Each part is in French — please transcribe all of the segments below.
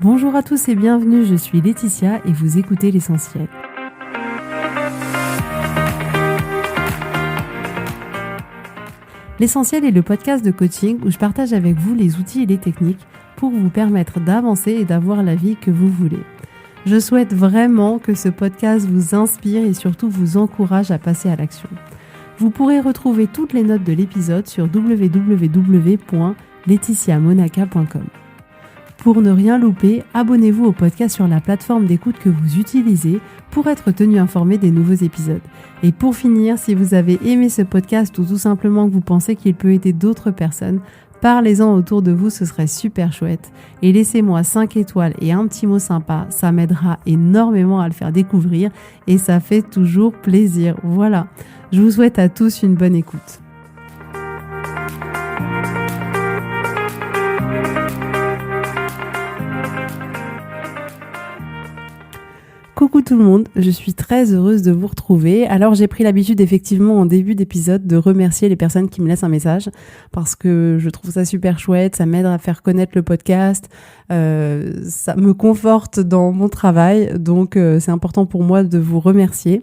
Bonjour à tous et bienvenue, je suis Laetitia et vous écoutez L'Essentiel. L'Essentiel est le podcast de coaching où je partage avec vous les outils et les techniques pour vous permettre d'avancer et d'avoir la vie que vous voulez. Je souhaite vraiment que ce podcast vous inspire et surtout vous encourage à passer à l'action. Vous pourrez retrouver toutes les notes de l'épisode sur www.laetitiamonaca.com. Pour ne rien louper, abonnez-vous au podcast sur la plateforme d'écoute que vous utilisez pour être tenu informé des nouveaux épisodes. Et pour finir, si vous avez aimé ce podcast ou tout simplement que vous pensez qu'il peut aider d'autres personnes, parlez-en autour de vous, ce serait super chouette. Et laissez-moi 5 étoiles et un petit mot sympa, ça m'aidera énormément à le faire découvrir et ça fait toujours plaisir. Voilà, je vous souhaite à tous une bonne écoute. Coucou tout le monde, je suis très heureuse de vous retrouver. Alors j'ai pris l'habitude effectivement en début d'épisode de remercier les personnes qui me laissent un message parce que je trouve ça super chouette, ça m'aide à faire connaître le podcast, ça me conforte dans mon travail, donc c'est important pour moi de vous remercier.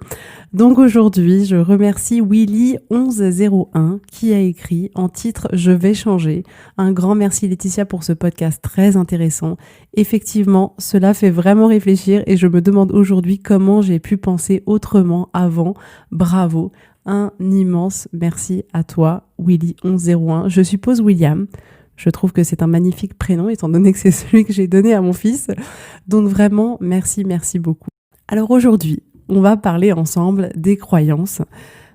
Donc aujourd'hui, je remercie Willy1101 qui a écrit en titre « Je vais changer ». Un grand merci Laetitia pour ce podcast très intéressant. Effectivement, cela fait vraiment réfléchir et je me demande aujourd'hui comment j'ai pu penser autrement avant. Bravo, un immense merci à toi Willy1101. Je suppose William. Je trouve que c'est un magnifique prénom étant donné que c'est celui que j'ai donné à mon fils. Donc vraiment, merci beaucoup. Alors aujourd'hui, on va parler ensemble des croyances,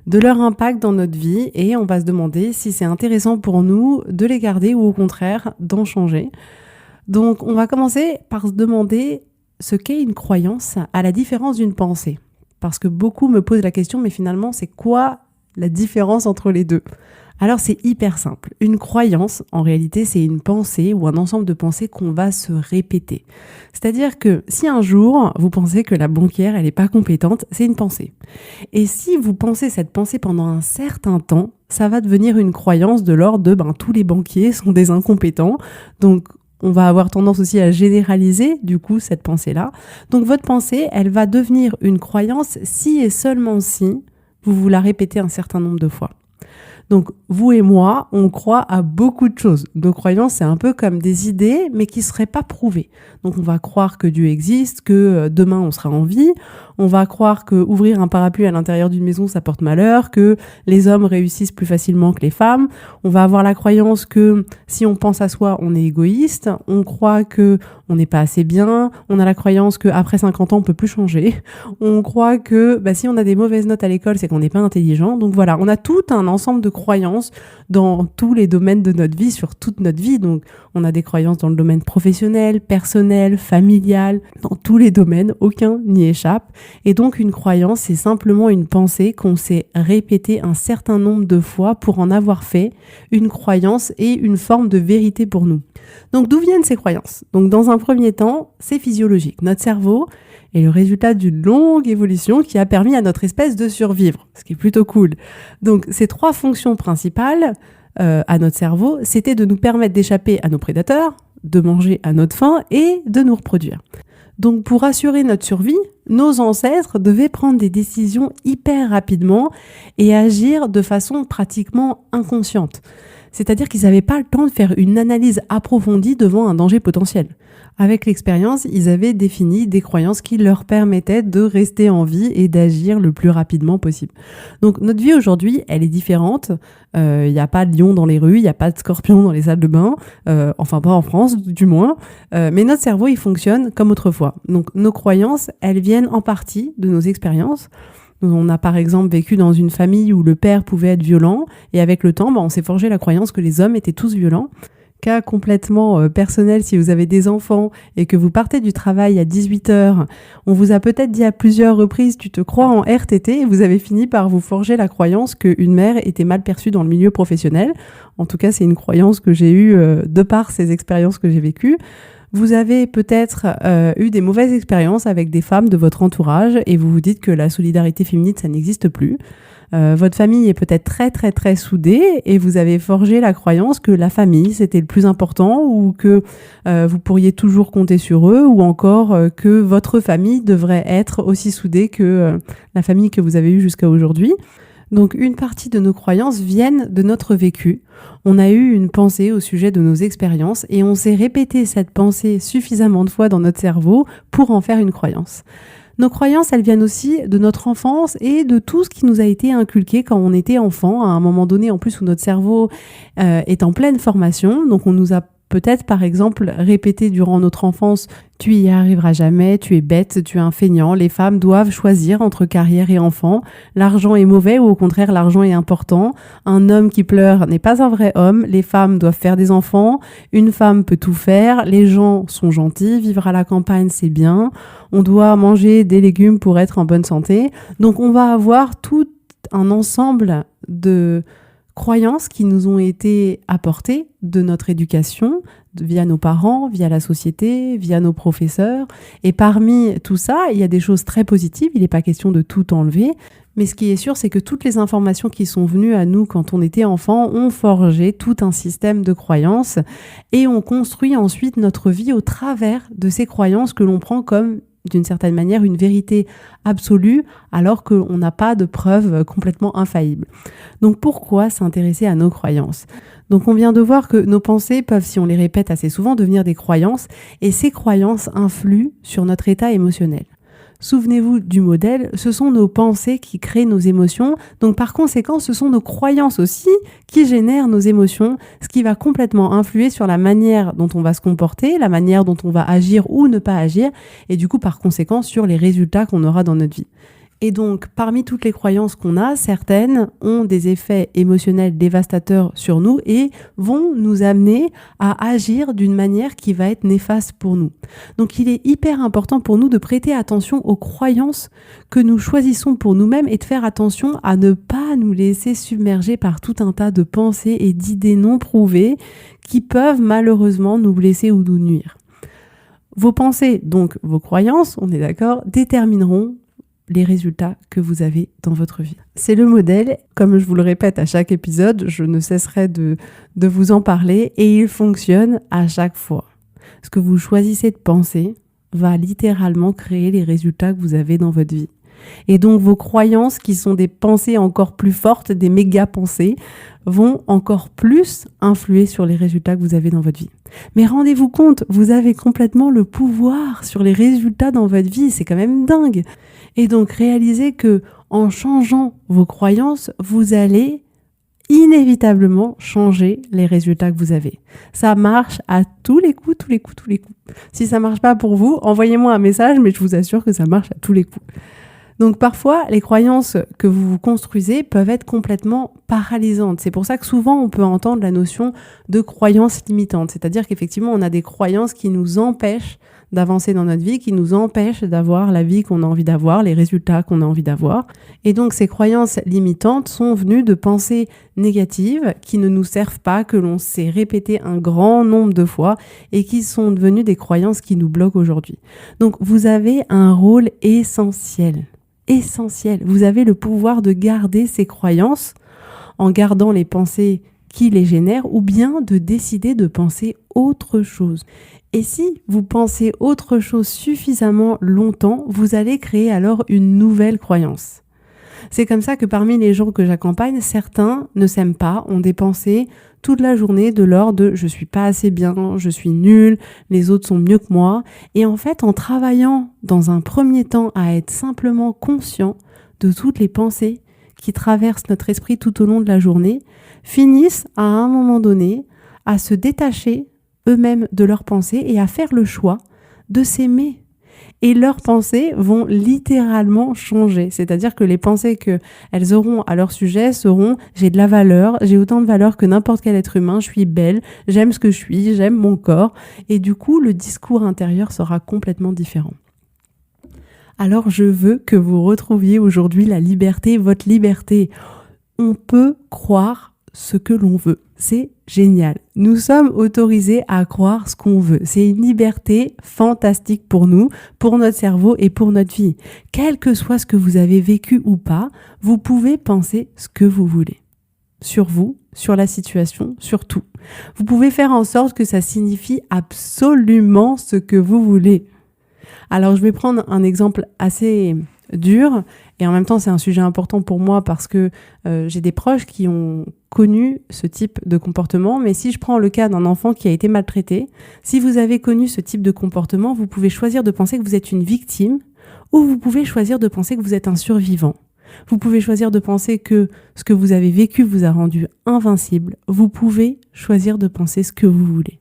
de leur impact dans notre vie et on va se demander si c'est intéressant pour nous de les garder ou au contraire d'en changer. Donc on va commencer par se demander ce qu'est une croyance à la différence d'une pensée. Parce que beaucoup me posent la question, mais finalement c'est quoi la différence entre les deux ? Alors c'est hyper simple. Une croyance, en réalité, c'est une pensée ou un ensemble de pensées qu'on va se répéter. C'est-à-dire que si un jour, vous pensez que la banquière, elle n'est pas compétente, c'est une pensée. Et si vous pensez cette pensée pendant un certain temps, ça va devenir une croyance de l'ordre de tous les banquiers sont des incompétents. Donc, on va avoir tendance aussi à généraliser, du coup, cette pensée-là. Donc, votre pensée, elle va devenir une croyance si et seulement si vous la répétez un certain nombre de fois. Donc, vous et moi, on croit à beaucoup de choses. Nos croyances, c'est un peu comme des idées, mais qui ne seraient pas prouvées. Donc, on va croire que Dieu existe, que demain, on sera en vie. On va croire que ouvrir un parapluie à l'intérieur d'une maison, ça porte malheur, que les hommes réussissent plus facilement que les femmes. On va avoir la croyance que si on pense à soi, on est égoïste. On croit que on n'est pas assez bien. On a la croyance qu'après 50 ans, on peut plus changer. On croit que si on a des mauvaises notes à l'école, c'est qu'on n'est pas intelligent. Donc voilà, on a tout un ensemble de croyances dans tous les domaines de notre vie, sur toute notre vie. Donc on a des croyances dans le domaine professionnel, personnel, familial, dans tous les domaines, aucun n'y échappe. Et donc une croyance, c'est simplement une pensée qu'on s'est répétée un certain nombre de fois pour en avoir fait une croyance et une forme de vérité pour nous. Donc d'où viennent ces croyances ? Donc dans un premier temps, c'est physiologique. Notre cerveau est le résultat d'une longue évolution qui a permis à notre espèce de survivre, ce qui est plutôt cool. Donc ces 3 fonctions principales à notre cerveau, c'était de nous permettre d'échapper à nos prédateurs, de manger à notre faim et de nous reproduire. Donc pour assurer notre survie, nos ancêtres devaient prendre des décisions hyper rapidement et agir de façon pratiquement inconsciente. C'est-à-dire qu'ils n'avaient pas le temps de faire une analyse approfondie devant un danger potentiel. Avec l'expérience, ils avaient défini des croyances qui leur permettaient de rester en vie et d'agir le plus rapidement possible. Donc notre vie aujourd'hui, elle est différente. Il n'y a pas de lions dans les rues, il n'y a pas de scorpions dans les salles de bain, enfin pas en France du moins. Mais notre cerveau, il fonctionne comme autrefois. Donc nos croyances, elles viennent en partie de nos expériences. On a par exemple vécu dans une famille où le père pouvait être violent et avec le temps, on s'est forgé la croyance que les hommes étaient tous violents. Cas complètement personnel, si vous avez des enfants et que vous partez du travail à 18h, on vous a peut-être dit à plusieurs reprises « tu te crois en RTT » et vous avez fini par vous forger la croyance qu'une mère était mal perçue dans le milieu professionnel. En tout cas, c'est une croyance que j'ai eue de par ces expériences que j'ai vécues. Vous avez peut-être eu des mauvaises expériences avec des femmes de votre entourage et vous vous dites que la solidarité féminine, ça n'existe plus. Votre famille est peut-être très très très soudée et vous avez forgé la croyance que la famille c'était le plus important ou que vous pourriez toujours compter sur eux ou encore que votre famille devrait être aussi soudée que la famille que vous avez eue jusqu'à aujourd'hui. Donc une partie de nos croyances viennent de notre vécu. On a eu une pensée au sujet de nos expériences et on s'est répété cette pensée suffisamment de fois dans notre cerveau pour en faire une croyance. Nos croyances, elles viennent aussi de notre enfance et de tout ce qui nous a été inculqué quand on était enfant, à un moment donné en plus où notre cerveau est en pleine formation. Donc on nous a peut-être par exemple répété durant notre enfance « tu y arriveras jamais, tu es bête, tu es un feignant, les femmes doivent choisir entre carrière et enfant, l'argent est mauvais ou au contraire l'argent est important, un homme qui pleure n'est pas un vrai homme, les femmes doivent faire des enfants, une femme peut tout faire, les gens sont gentils, vivre à la campagne c'est bien, on doit manger des légumes pour être en bonne santé ». Donc on va avoir tout un ensemble de croyances qui nous ont été apportées de notre éducation, via nos parents, via la société, via nos professeurs. Et parmi tout ça, il y a des choses très positives, il n'est pas question de tout enlever. Mais ce qui est sûr, c'est que toutes les informations qui sont venues à nous quand on était enfant ont forgé tout un système de croyances et on construit ensuite notre vie au travers de ces croyances que l'on prend comme d'une certaine manière une vérité absolue alors qu'on n'a pas de preuves complètement infaillibles. Donc pourquoi s'intéresser à nos croyances ? Donc on vient de voir que nos pensées peuvent, si on les répète assez souvent, devenir des croyances et ces croyances influent sur notre état émotionnel. Souvenez-vous du modèle, ce sont nos pensées qui créent nos émotions, donc par conséquent ce sont nos croyances aussi qui génèrent nos émotions, ce qui va complètement influer sur la manière dont on va se comporter, la manière dont on va agir ou ne pas agir, et du coup par conséquent sur les résultats qu'on aura dans notre vie. Et donc, parmi toutes les croyances qu'on a, certaines ont des effets émotionnels dévastateurs sur nous et vont nous amener à agir d'une manière qui va être néfaste pour nous. Donc, il est hyper important pour nous de prêter attention aux croyances que nous choisissons pour nous-mêmes et de faire attention à ne pas nous laisser submerger par tout un tas de pensées et d'idées non prouvées qui peuvent malheureusement nous blesser ou nous nuire. Vos pensées, donc vos croyances, on est d'accord, détermineront les résultats que vous avez dans votre vie. C'est le modèle, comme je vous le répète à chaque épisode, je ne cesserai de vous en parler et il fonctionne à chaque fois. Ce que vous choisissez de penser va littéralement créer les résultats que vous avez dans votre vie. Et donc vos croyances, qui sont des pensées encore plus fortes, des méga-pensées, vont encore plus influer sur les résultats que vous avez dans votre vie. Mais rendez-vous compte, vous avez complètement le pouvoir sur les résultats dans votre vie, c'est quand même dingue. Et donc réalisez que en changeant vos croyances, vous allez inévitablement changer les résultats que vous avez. Ça marche à tous les coups. Si ça marche pas pour vous, envoyez-moi un message, mais je vous assure que ça marche à tous les coups. Donc parfois, les croyances que vous vous construisez peuvent être complètement paralysantes. C'est pour ça que souvent, on peut entendre la notion de croyance limitante. C'est-à-dire qu'effectivement, on a des croyances qui nous empêchent d'avancer dans notre vie, qui nous empêchent d'avoir la vie qu'on a envie d'avoir, les résultats qu'on a envie d'avoir. Et donc, ces croyances limitantes sont venues de pensées négatives qui ne nous servent pas, que l'on s'est répété un grand nombre de fois et qui sont devenues des croyances qui nous bloquent aujourd'hui. Donc, vous avez un rôle essentiel. Vous avez le pouvoir de garder ces croyances en gardant les pensées qui les génèrent ou bien de décider de penser autre chose. Et si vous pensez autre chose suffisamment longtemps, vous allez créer alors une nouvelle croyance. C'est comme ça que parmi les gens que j'accompagne, certains ne s'aiment pas, ont des pensées toute la journée de l'ordre de « je suis pas assez bien, je suis nul, les autres sont mieux que moi ». Et en fait, en travaillant dans un premier temps à être simplement conscient de toutes les pensées qui traversent notre esprit tout au long de la journée, finissent à un moment donné à se détacher eux-mêmes de leurs pensées et à faire le choix de s'aimer. Et leurs pensées vont littéralement changer. C'est-à-dire que les pensées qu'elles auront à leur sujet seront « j'ai de la valeur, j'ai autant de valeur que n'importe quel être humain, je suis belle, j'aime ce que je suis, j'aime mon corps ». Et du coup, le discours intérieur sera complètement différent. Alors, je veux que vous retrouviez aujourd'hui la liberté, votre liberté. On peut croire ce que l'on veut. C'est génial. Nous sommes autorisés à croire ce qu'on veut. C'est une liberté fantastique pour nous, pour notre cerveau et pour notre vie. Quel que soit ce que vous avez vécu ou pas, vous pouvez penser ce que vous voulez. Sur vous, sur la situation, sur tout. Vous pouvez faire en sorte que ça signifie absolument ce que vous voulez. Alors, je vais prendre un exemple assez dur et en même temps, c'est un sujet important pour moi parce que j'ai des proches qui ont connu ce type de comportement. Mais si je prends le cas d'un enfant qui a été maltraité, si vous avez connu ce type de comportement, vous pouvez choisir de penser que vous êtes une victime ou vous pouvez choisir de penser que vous êtes un survivant. Vous pouvez choisir de penser que ce que vous avez vécu vous a rendu invincible. Vous pouvez choisir de penser ce que vous voulez.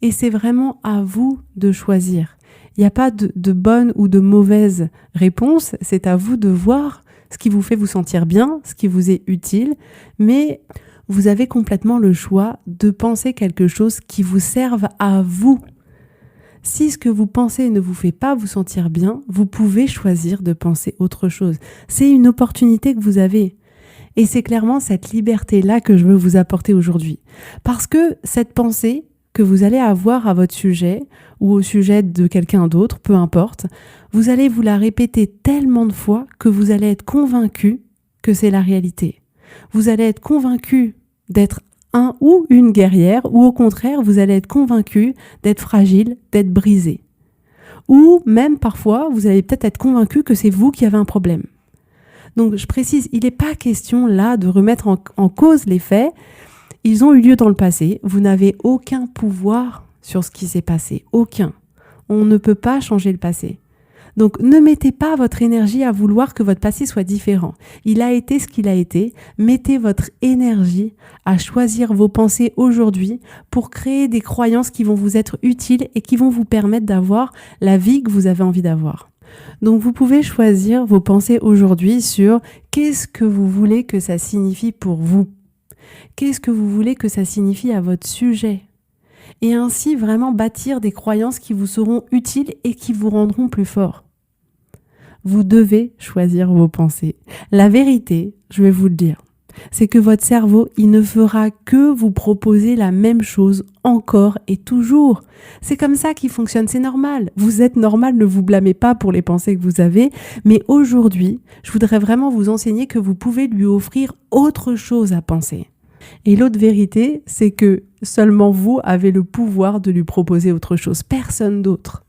Et c'est vraiment à vous de choisir. Il n'y a pas de bonne ou de mauvaise réponse. C'est à vous de voir ce qui vous fait vous sentir bien, ce qui vous est utile. Mais vous avez complètement le choix de penser quelque chose qui vous serve à vous. Si ce que vous pensez ne vous fait pas vous sentir bien, vous pouvez choisir de penser autre chose. C'est une opportunité que vous avez. Et c'est clairement cette liberté-là que je veux vous apporter aujourd'hui. Parce que cette pensée que vous allez avoir à votre sujet ou au sujet de quelqu'un d'autre, peu importe, vous allez vous la répéter tellement de fois que vous allez être convaincu que c'est la réalité. Vous allez être convaincu d'être un ou une guerrière, ou au contraire, vous allez être convaincu d'être fragile, d'être brisé. Ou même parfois, vous allez peut-être être convaincu que c'est vous qui avez un problème. Donc je précise, il n'est pas question là de remettre en cause les faits. Ils ont eu lieu dans le passé. Vous n'avez aucun pouvoir sur ce qui s'est passé. Aucun. On ne peut pas changer le passé. Donc ne mettez pas votre énergie à vouloir que votre passé soit différent. Il a été ce qu'il a été. Mettez votre énergie à choisir vos pensées aujourd'hui pour créer des croyances qui vont vous être utiles et qui vont vous permettre d'avoir la vie que vous avez envie d'avoir. Donc vous pouvez choisir vos pensées aujourd'hui sur qu'est-ce que vous voulez que ça signifie pour vous. Qu'est-ce que vous voulez que ça signifie à votre sujet ? Et ainsi vraiment bâtir des croyances qui vous seront utiles et qui vous rendront plus fort. Vous devez choisir vos pensées. La vérité, je vais vous le dire, c'est que votre cerveau, il ne fera que vous proposer la même chose encore et toujours. C'est comme ça qu'il fonctionne, c'est normal. Vous êtes normal, ne vous blâmez pas pour les pensées que vous avez. Mais aujourd'hui, je voudrais vraiment vous enseigner que vous pouvez lui offrir autre chose à penser. Et l'autre vérité, c'est que seulement vous avez le pouvoir de lui proposer autre chose, personne d'autre.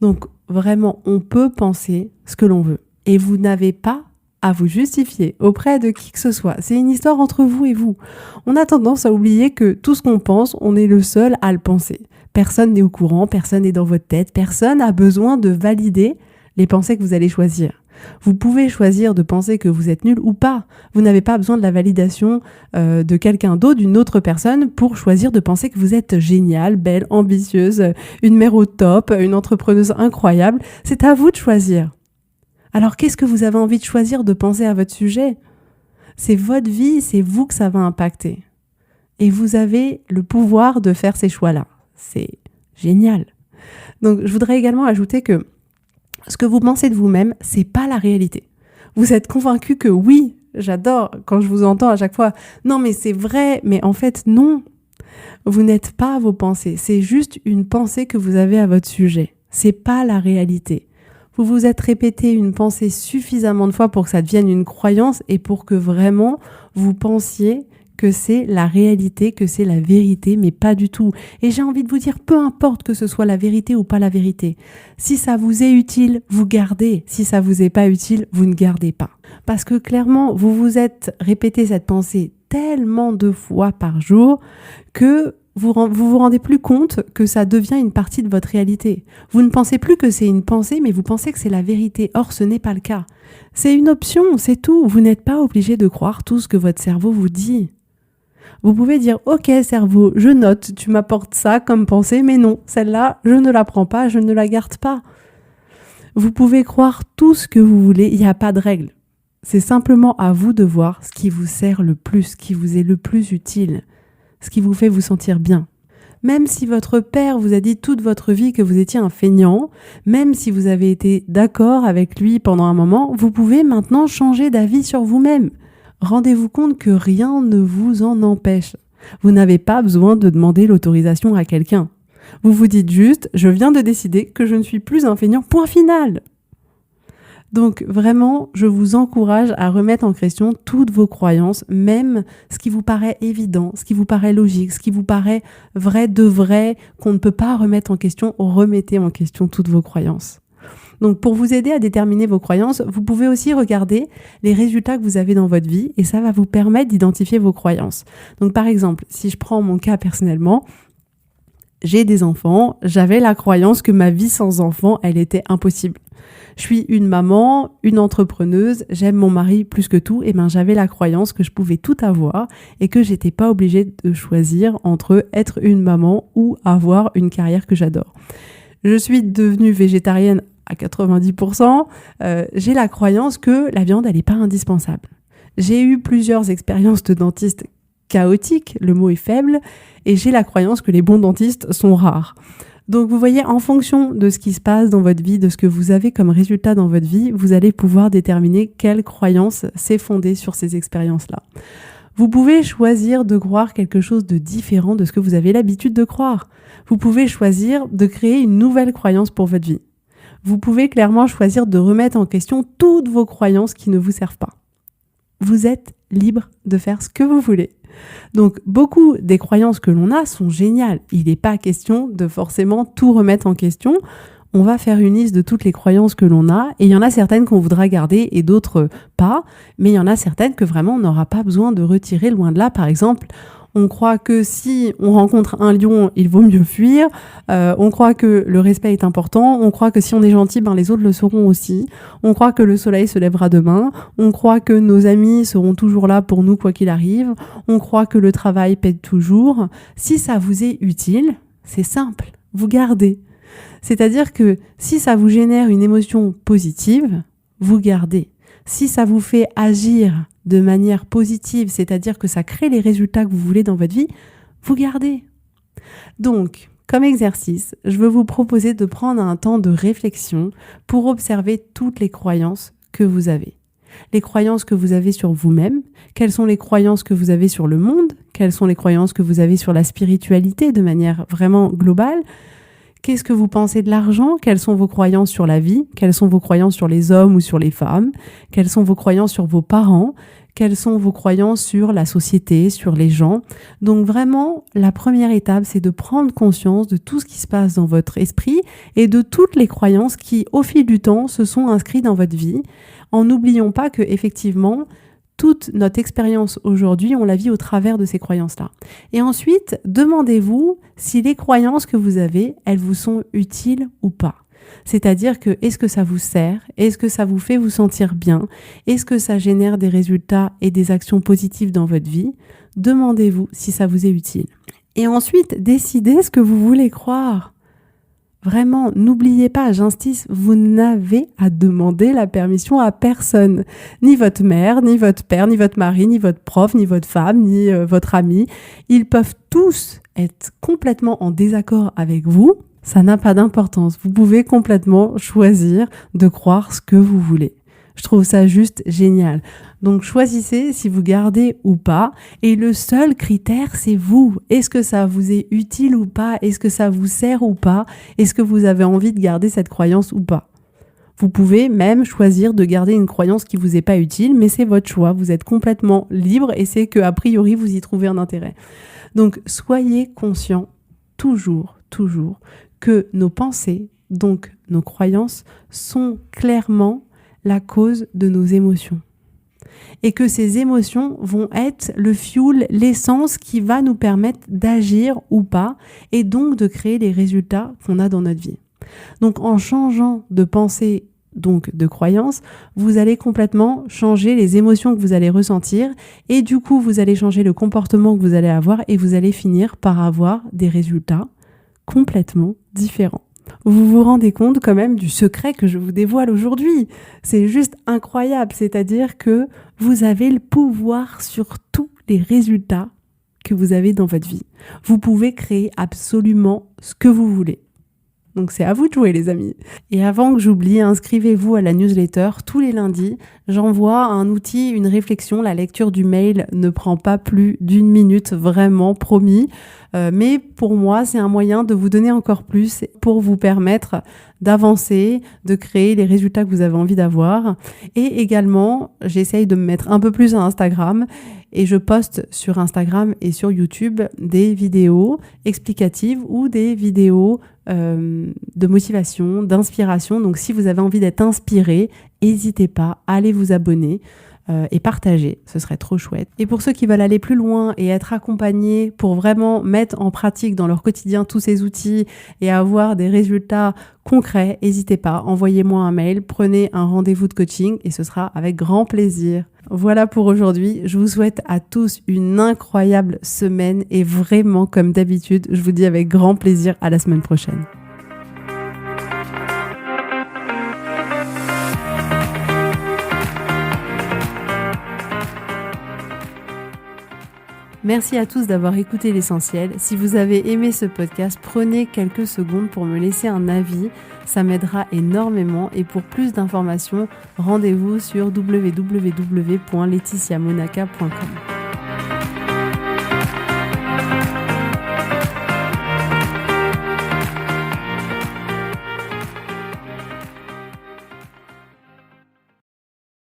Donc vraiment, on peut penser ce que l'on veut. Et vous n'avez pas à vous justifier auprès de qui que ce soit. C'est une histoire entre vous et vous. On a tendance à oublier que tout ce qu'on pense, on est le seul à le penser. Personne n'est au courant, personne n'est dans votre tête, personne n'a besoin de valider les pensées que vous allez choisir. Vous pouvez choisir de penser que vous êtes nul ou pas. Vous n'avez pas besoin de la validation de quelqu'un d'autre, d'une autre personne, pour choisir de penser que vous êtes géniale, belle, ambitieuse, une mère au top, une entrepreneuse incroyable. C'est à vous de choisir. Alors qu'est-ce que vous avez envie de choisir de penser à votre sujet ? C'est votre vie, c'est vous que ça va impacter. Et vous avez le pouvoir de faire ces choix-là. C'est génial. Donc je voudrais également ajouter que ce que vous pensez de vous-même, c'est pas la réalité. Vous êtes convaincu que oui, j'adore quand je vous entends à chaque fois. Non, mais c'est vrai, mais en fait, non. Vous n'êtes pas vos pensées. C'est juste une pensée que vous avez à votre sujet. C'est pas la réalité. Vous vous êtes répété une pensée suffisamment de fois pour que ça devienne une croyance et pour que vraiment vous pensiez que c'est la réalité, que c'est la vérité, mais pas du tout. Et j'ai envie de vous dire, peu importe que ce soit la vérité ou pas la vérité, si ça vous est utile, vous gardez. Si ça vous est pas utile, vous ne gardez pas. Parce que clairement, vous vous êtes répété cette pensée tellement de fois par jour que vous vous rendez plus compte que ça devient une partie de votre réalité. Vous ne pensez plus que c'est une pensée, mais vous pensez que c'est la vérité. Or, ce n'est pas le cas. C'est une option, c'est tout. Vous n'êtes pas obligé de croire tout ce que votre cerveau vous dit. Vous pouvez dire « Ok, cerveau, je note, tu m'apportes ça comme pensée, mais non, celle-là, je ne la prends pas, je ne la garde pas. » Vous pouvez croire tout ce que vous voulez, il n'y a pas de règle. C'est simplement à vous de voir ce qui vous sert le plus, ce qui vous est le plus utile, ce qui vous fait vous sentir bien. Même si votre père vous a dit toute votre vie que vous étiez un feignant, même si vous avez été d'accord avec lui pendant un moment, vous pouvez maintenant changer d'avis sur vous-même. Rendez-vous compte que rien ne vous en empêche. Vous n'avez pas besoin de demander l'autorisation à quelqu'un. Vous vous dites juste, je viens de décider que je ne suis plus un feignant, point final. Donc vraiment, je vous encourage à remettre en question toutes vos croyances, même ce qui vous paraît évident, ce qui vous paraît logique, ce qui vous paraît vrai de vrai, qu'on ne peut pas remettre en question, remettez en question toutes vos croyances. Donc pour vous aider à déterminer vos croyances, vous pouvez aussi regarder les résultats que vous avez dans votre vie et ça va vous permettre d'identifier vos croyances. Donc par exemple, si je prends mon cas personnellement, j'ai des enfants, j'avais la croyance que ma vie sans enfants, elle était impossible. Je suis une maman, une entrepreneuse, j'aime mon mari plus que tout, et j'avais la croyance que je pouvais tout avoir et que j'étais pas obligée de choisir entre être une maman ou avoir une carrière que j'adore. Je suis devenue végétarienne à 90%, j'ai la croyance que la viande, elle n'est pas indispensable. J'ai eu plusieurs expériences de dentiste chaotiques, le mot est faible, et j'ai la croyance que les bons dentistes sont rares. Donc vous voyez, en fonction de ce qui se passe dans votre vie, de ce que vous avez comme résultat dans votre vie, vous allez pouvoir déterminer quelle croyance s'est fondée sur ces expériences-là. Vous pouvez choisir de croire quelque chose de différent de ce que vous avez l'habitude de croire. Vous pouvez choisir de créer une nouvelle croyance pour votre vie. Vous pouvez clairement choisir de remettre en question toutes vos croyances qui ne vous servent pas. Vous êtes libre de faire ce que vous voulez. Donc, beaucoup des croyances que l'on a sont géniales. Il n'est pas question de forcément tout remettre en question. On va faire une liste de toutes les croyances que l'on a et il y en a certaines qu'on voudra garder et d'autres pas. Mais il y en a certaines que vraiment on n'aura pas besoin de retirer, loin de là. Par exemple, on croit que si on rencontre un lion, il vaut mieux fuir. On croit que le respect est important. On croit que si on est gentil, les autres le seront aussi. On croit que le soleil se lèvera demain. On croit que nos amis seront toujours là pour nous quoi qu'il arrive. On croit que le travail paie toujours. Si ça vous est utile, c'est simple, vous gardez. C'est-à-dire que si ça vous génère une émotion positive, vous gardez. Si ça vous fait agir de manière positive, c'est-à-dire que ça crée les résultats que vous voulez dans votre vie, vous gardez. Donc, comme exercice, je veux vous proposer de prendre un temps de réflexion pour observer toutes les croyances que vous avez. Les croyances que vous avez sur vous-même, quelles sont les croyances que vous avez sur le monde, quelles sont les croyances que vous avez sur la spiritualité de manière vraiment globale. Qu'est-ce que vous pensez de l'argent? Quelles sont vos croyances sur la vie? Quelles sont vos croyances sur les hommes ou sur les femmes? Quelles sont vos croyances sur vos parents? Quelles sont vos croyances sur la société, sur les gens? Donc vraiment, la première étape, c'est de prendre conscience de tout ce qui se passe dans votre esprit et de toutes les croyances qui, au fil du temps, se sont inscrites dans votre vie. En n'oubliant pas que, effectivement, toute notre expérience aujourd'hui, on la vit au travers de ces croyances-là. Et ensuite, demandez-vous si les croyances que vous avez, elles vous sont utiles ou pas. C'est-à-dire que est-ce que ça vous sert? Est-ce que ça vous fait vous sentir bien? Est-ce que ça génère des résultats et des actions positives dans votre vie? Demandez-vous si ça vous est utile. Et ensuite, décidez ce que vous voulez croire. Vraiment, n'oubliez pas, j'insiste, vous n'avez à demander la permission à personne. Ni votre mère, ni votre père, ni votre mari, ni votre prof, ni votre femme, ni votre ami. Ils peuvent tous être complètement en désaccord avec vous. Ça n'a pas d'importance. Vous pouvez complètement choisir de croire ce que vous voulez. Je trouve ça juste génial. Donc choisissez si vous gardez ou pas. Et le seul critère, c'est vous. Est-ce que ça vous est utile ou pas? Est-ce que ça vous sert ou pas? Est-ce que vous avez envie de garder cette croyance ou pas? Vous pouvez même choisir de garder une croyance qui vous est pas utile, mais c'est votre choix. Vous êtes complètement libre et c'est qu'a priori, vous y trouvez un intérêt. Donc soyez conscient toujours, que nos pensées, donc nos croyances, sont clairement la cause de nos émotions. Et que ces émotions vont être le fuel, l'essence qui va nous permettre d'agir ou pas, et donc de créer les résultats qu'on a dans notre vie. Donc en changeant de pensée, donc de croyance, vous allez complètement changer les émotions que vous allez ressentir, et du coup vous allez changer le comportement que vous allez avoir, et vous allez finir par avoir des résultats complètement différents. Vous vous rendez compte quand même du secret que je vous dévoile aujourd'hui. C'est juste incroyable, c'est-à-dire que vous avez le pouvoir sur tous les résultats que vous avez dans votre vie. Vous pouvez créer absolument ce que vous voulez. Donc c'est à vous de jouer les amis. Et avant que j'oublie, inscrivez-vous à la newsletter. Tous les lundis, j'envoie un outil, une réflexion. La lecture du mail ne prend pas plus d'1 minute, vraiment, promis. Mais pour moi, c'est un moyen de vous donner encore plus pour vous permettre d'avancer, de créer les résultats que vous avez envie d'avoir. Et également, j'essaye de me mettre un peu plus à Instagram et je poste sur Instagram et sur YouTube des vidéos explicatives ou des vidéos de motivation, d'inspiration. Donc si vous avez envie d'être inspiré, n'hésitez pas, allez vous abonner. Et partager, ce serait trop chouette. Et pour ceux qui veulent aller plus loin et être accompagnés pour vraiment mettre en pratique dans leur quotidien tous ces outils et avoir des résultats concrets, n'hésitez pas, envoyez-moi un mail, prenez un rendez-vous de coaching et ce sera avec grand plaisir. Voilà pour aujourd'hui, je vous souhaite à tous une incroyable semaine et vraiment comme d'habitude, je vous dis avec grand plaisir à la semaine prochaine. Merci à tous d'avoir écouté l'essentiel. Si vous avez aimé ce podcast, prenez quelques secondes pour me laisser un avis. Ça m'aidera énormément. Et pour plus d'informations, rendez-vous sur www.laetitiamonaca.com.